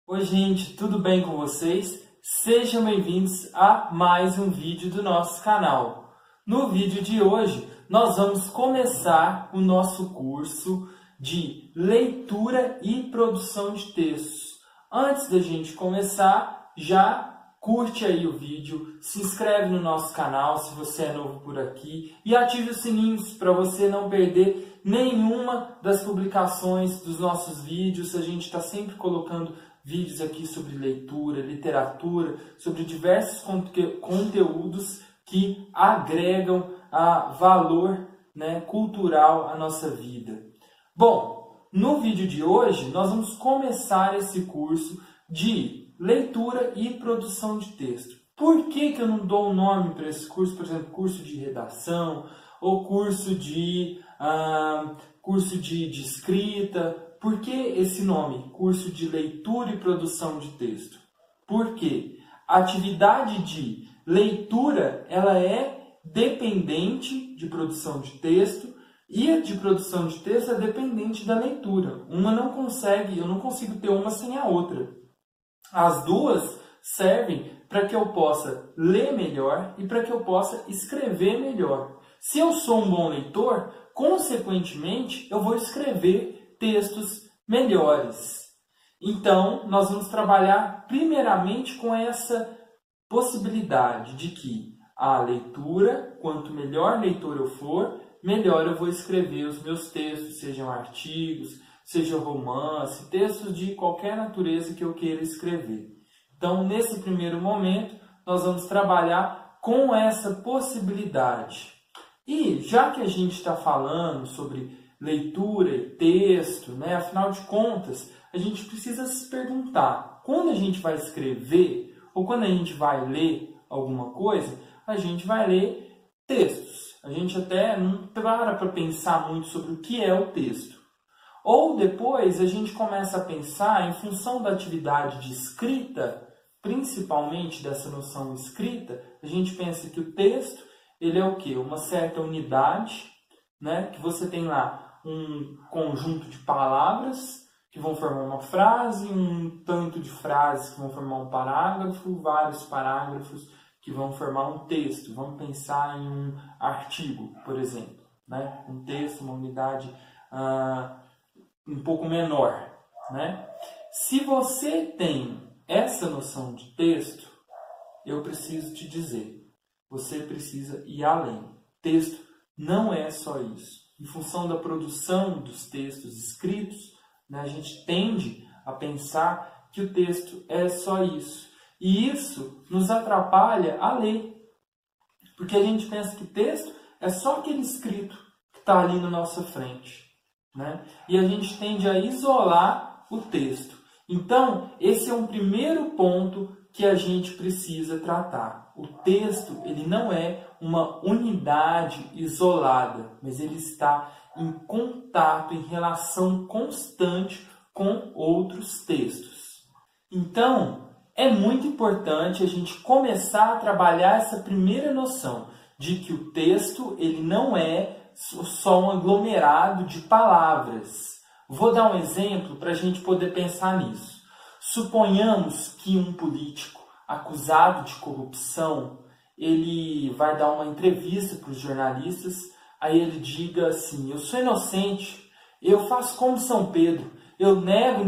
Oi gente, tudo bem com vocês? Sejam bem-vindos a mais um vídeo do nosso canal. No vídeo de hoje, nós vamos começar o nosso curso de leitura e produção de textos. Antes da gente começar, já curte aí o vídeo, se inscreve no nosso canal se você é novo por aqui e ative os sininhos para você não perder nenhuma das publicações dos nossos vídeos. A gente está sempre colocando vídeos aqui sobre leitura, literatura, sobre diversos conteúdos que agregam valor, cultural à nossa vida. Bom, no vídeo de hoje nós vamos começar esse curso de leitura e produção de texto. Por que eu não dou um nome para esse curso, por exemplo, curso de redação ou curso de escrita? Por que esse nome, curso de leitura e produção de texto? Porque a atividade de leitura ela é dependente de produção de texto e a de produção de texto é dependente da leitura. Eu não consigo ter uma sem a outra. As duas servem para que eu possa ler melhor e para que eu possa escrever melhor. Se eu sou um bom leitor, consequentemente, eu vou escrever textos melhores. Então, nós vamos trabalhar primeiramente com essa possibilidade de que a leitura, quanto melhor leitor eu for, melhor eu vou escrever os meus textos, sejam artigos, seja romance, textos de qualquer natureza que eu queira escrever. Então, nesse primeiro momento, nós vamos trabalhar com essa possibilidade. E já que a gente está falando sobre leitura e texto, afinal de contas, a gente precisa se perguntar, quando a gente vai escrever ou quando a gente vai ler alguma coisa, a gente vai ler textos. A gente até não para pensar muito sobre o que é o texto. Ou depois a gente começa a pensar em função da atividade de escrita, principalmente dessa noção escrita, a gente pensa que o texto ele é o quê? Uma certa unidade, que você tem lá um conjunto de palavras que vão formar uma frase, um tanto de frases que vão formar um parágrafo, vários parágrafos que vão formar um texto. Vamos pensar em um artigo, por exemplo. Um texto, uma unidade um pouco menor. Se você tem essa noção de texto, eu preciso te dizer, você precisa ir além. Texto não é só isso. Em função da produção dos textos escritos, a gente tende a pensar que o texto é só isso. E isso nos atrapalha a ler. Porque a gente pensa que texto é só aquele escrito que está ali na nossa frente. E a gente tende a isolar o texto. Então, esse é um primeiro ponto que a gente precisa tratar. O texto ele não é uma unidade isolada, mas ele está em contato, em relação constante com outros textos. Então, é muito importante a gente começar a trabalhar essa primeira noção de que o texto ele não é só um aglomerado de palavras. Vou dar um exemplo para a gente poder pensar nisso. Suponhamos que um político acusado de corrupção, ele vai dar uma entrevista para os jornalistas, aí ele diga assim, eu sou inocente, eu faço como São Pedro, eu nego,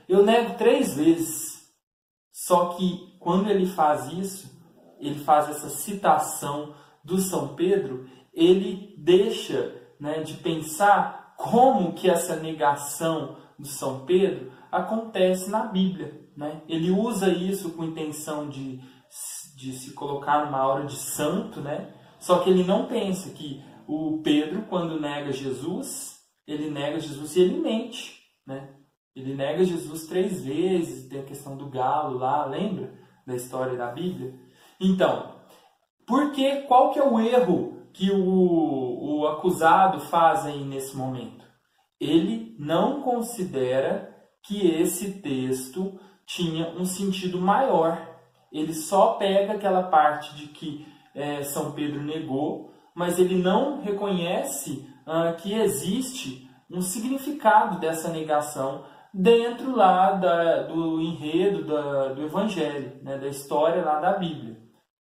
eu nego 3 vezes. Só que quando ele faz isso, ele faz essa citação do São Pedro, ele deixa de pensar como que essa negação do São Pedro acontece na Bíblia. Ele usa isso com intenção de se colocar numa aura de santo, só que ele não pensa que o Pedro, quando nega Jesus, ele nega Jesus e ele mente. Ele nega Jesus 3 vezes, tem a questão do galo lá, lembra da história da Bíblia? Então, qual que é o erro que o acusado faz aí nesse momento? Ele não considera que esse texto tinha um sentido maior. Ele só pega aquela parte de que São Pedro negou, mas ele não reconhece que existe um significado dessa negação dentro lá do enredo do Evangelho, né, da história lá da Bíblia.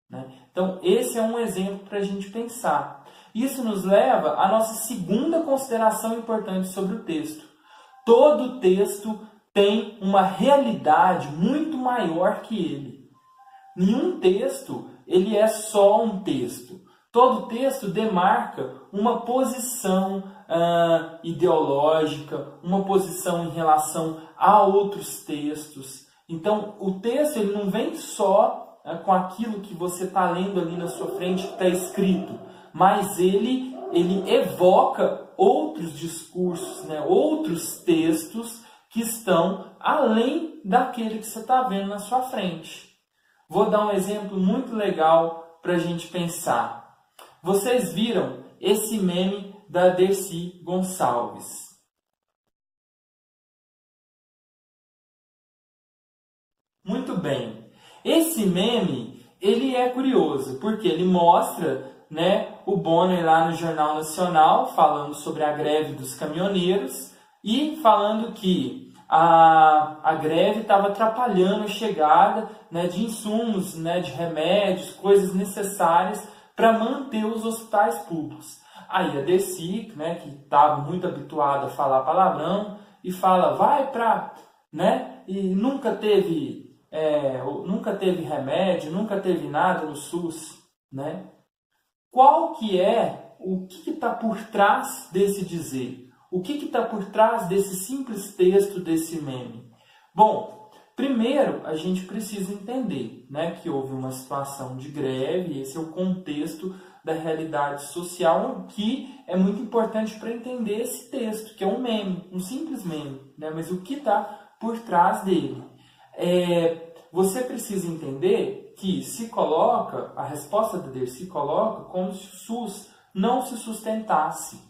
Né? Então, esse é um exemplo para a gente pensar. Isso nos leva à nossa segunda consideração importante sobre o texto. Todo texto tem uma realidade muito maior que ele. Nenhum texto ele é só um texto. Todo texto demarca uma posição ideológica, uma posição em relação a outros textos. Então, o texto ele não vem só com aquilo que você está lendo ali na sua frente, que está escrito, mas ele evoca outros discursos, né? Outros textos que estão além daquele que você está vendo na sua frente. Vou dar um exemplo muito legal para a gente pensar. Vocês viram esse meme da Dercy Gonçalves? Muito bem. Esse meme, ele é curioso, porque ele mostra, né, o Bonner lá no Jornal Nacional, falando sobre a greve dos caminhoneiros e falando que a greve estava atrapalhando a chegada, né, de insumos, né, de remédios, coisas necessárias para manter os hospitais públicos. Aí a Dercy, né, que estava muito habituada a falar palavrão, e fala, vai para... né, e nunca teve remédio, nunca teve nada no SUS, né? Qual que é, o que está por trás desse dizer? O que está por trás desse simples texto, desse meme? Bom, primeiro a gente precisa entender, né, que houve uma situação de greve, esse é o contexto da realidade social, que é muito importante para entender esse texto, que é um meme, um simples meme, né? Mas o que está por trás dele? Você precisa entender que a resposta da Dercy coloca como se o SUS não se sustentasse.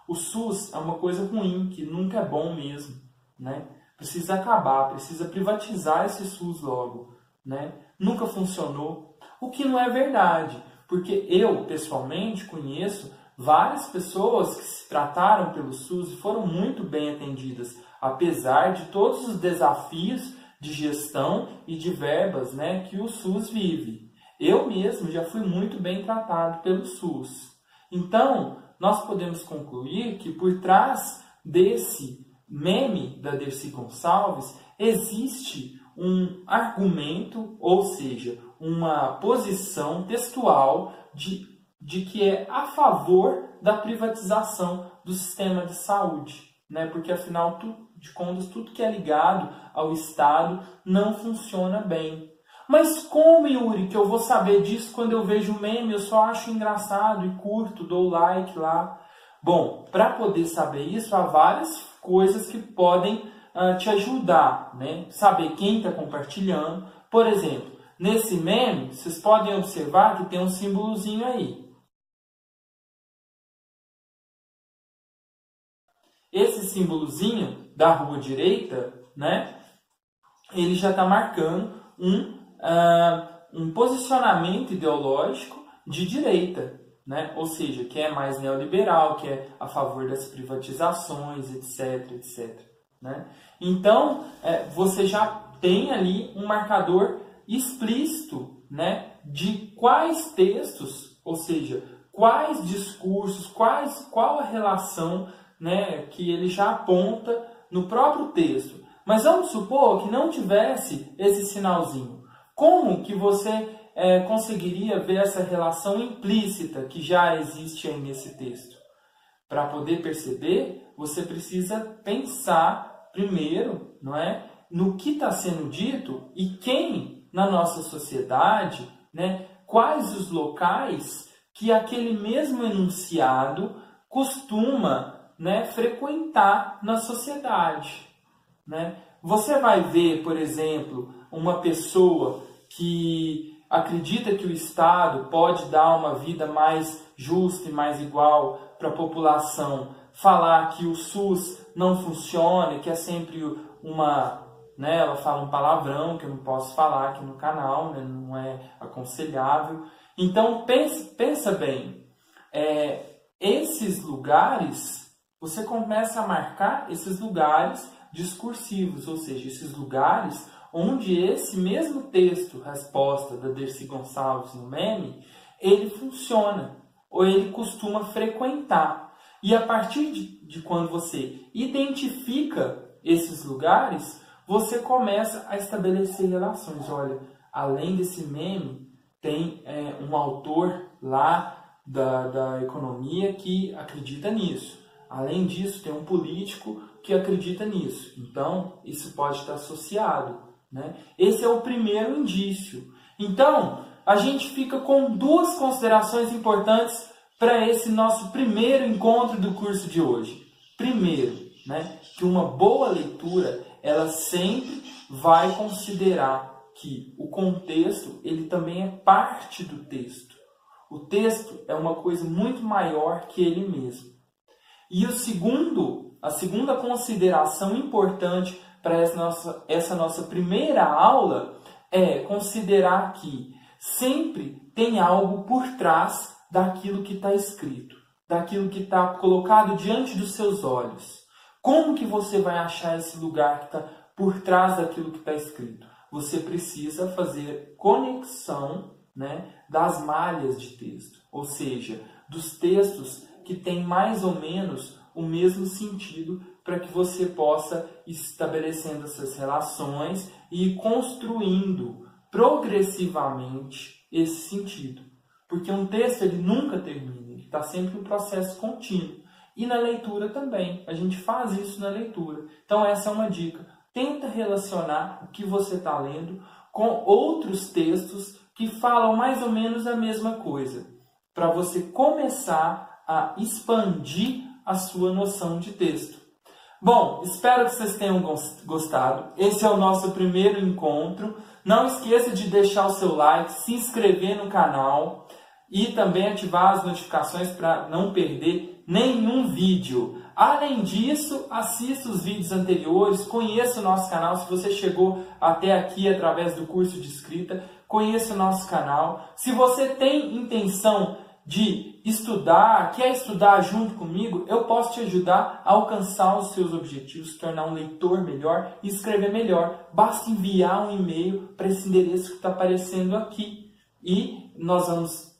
O SUS é uma coisa ruim, que nunca é bom mesmo, né? Precisa acabar, precisa privatizar esse SUS logo, né? Nunca funcionou, o que não é verdade, porque eu, pessoalmente, conheço várias pessoas que se trataram pelo SUS e foram muito bem atendidas, apesar de todos os desafios de gestão e de verbas, né, que o SUS vive. Eu mesmo já fui muito bem tratado pelo SUS. Então, nós podemos concluir que por trás desse meme da Dercy Gonçalves existe um argumento, ou seja, uma posição textual de que é a favor da privatização do sistema de saúde, né? Porque afinal de contas tudo que é ligado ao Estado não funciona bem. Mas como, Yuri, que eu vou saber disso quando eu vejo o meme? Eu só acho engraçado e curto, dou like lá. Bom, para poder saber isso, há várias coisas que podem te ajudar, né? Saber quem está compartilhando. Por exemplo, nesse meme, vocês podem observar que tem um símbolozinho aí. Esse símbolozinho da rua direita, né? Ele já está marcando um posicionamento ideológico de direita, né? Ou seja, que é mais neoliberal, que é a favor das privatizações, etc, etc. Né? Então, você já tem ali um marcador explícito, né, de quais textos, ou seja, quais discursos, qual a relação, né, que ele já aponta no próprio texto. Mas vamos supor que não tivesse esse sinalzinho. Como que você conseguiria ver essa relação implícita que já existe aí nesse texto? Para poder perceber, você precisa pensar primeiro, não é, no que está sendo dito e quem na nossa sociedade, né, quais os locais que aquele mesmo enunciado costuma, né, frequentar na sociedade. Né? Você vai ver, por exemplo, uma pessoa que acredita que o Estado pode dar uma vida mais justa e mais igual para a população, falar que o SUS não funciona, que é sempre né, ela fala um palavrão que eu não posso falar aqui no canal, né, não é aconselhável. Então, pensa bem, esses lugares, você começa a marcar esses lugares discursivos, ou seja, esses lugares onde esse mesmo texto, resposta da Dercy Gonçalves no meme, ele funciona, ou ele costuma frequentar. E a partir de quando você identifica esses lugares, você começa a estabelecer relações. Olha, além desse meme, tem um autor lá da economia que acredita nisso. Além disso, tem um político que acredita nisso. Então, isso pode estar associado, né? Esse é o primeiro indício. Então, a gente fica com duas considerações importantes para esse nosso primeiro encontro do curso de hoje. Primeiro, né, que uma boa leitura, ela sempre vai considerar que o contexto, ele também é parte do texto. O texto é uma coisa muito maior que ele mesmo. E a segunda consideração importante para essa nossa primeira aula é considerar que sempre tem algo por trás daquilo que está escrito, daquilo que está colocado diante dos seus olhos. Como que você vai achar esse lugar que está por trás daquilo que está escrito? Você precisa fazer conexão, né, das malhas de texto, ou seja, dos textos que têm mais ou menos o mesmo sentido, para que você possa ir estabelecendo essas relações e construindo progressivamente esse sentido. Porque um texto ele nunca termina, ele está sempre em processo contínuo. E na leitura também, a gente faz isso na leitura. Então essa é uma dica. Tenta relacionar o que você está lendo com outros textos que falam mais ou menos a mesma coisa, para você começar a expandir a sua noção de texto. Bom, espero que vocês tenham gostado. Esse é o nosso primeiro encontro. Não esqueça de deixar o seu like, se inscrever no canal e também ativar as notificações para não perder nenhum vídeo. Além disso, assista os vídeos anteriores, conheça o nosso canal. Se você chegou até aqui através do curso de escrita, conheça o nosso canal. Se você tem intenção de estudar, quer estudar junto comigo, eu posso te ajudar a alcançar os seus objetivos, se tornar um leitor melhor e escrever melhor. Basta enviar um e-mail para esse endereço que está aparecendo aqui. E nós vamos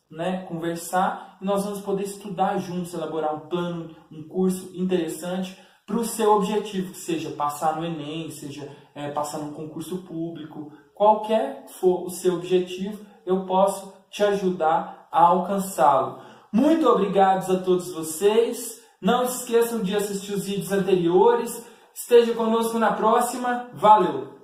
conversar e nós vamos poder estudar juntos, elaborar um plano, um curso interessante para o seu objetivo, que seja passar no Enem, seja passar num concurso público, qualquer que for o seu objetivo, eu posso te ajudar a alcançá-lo. Muito obrigado a todos vocês. Não esqueçam de assistir os vídeos anteriores. Esteja conosco na próxima. Valeu!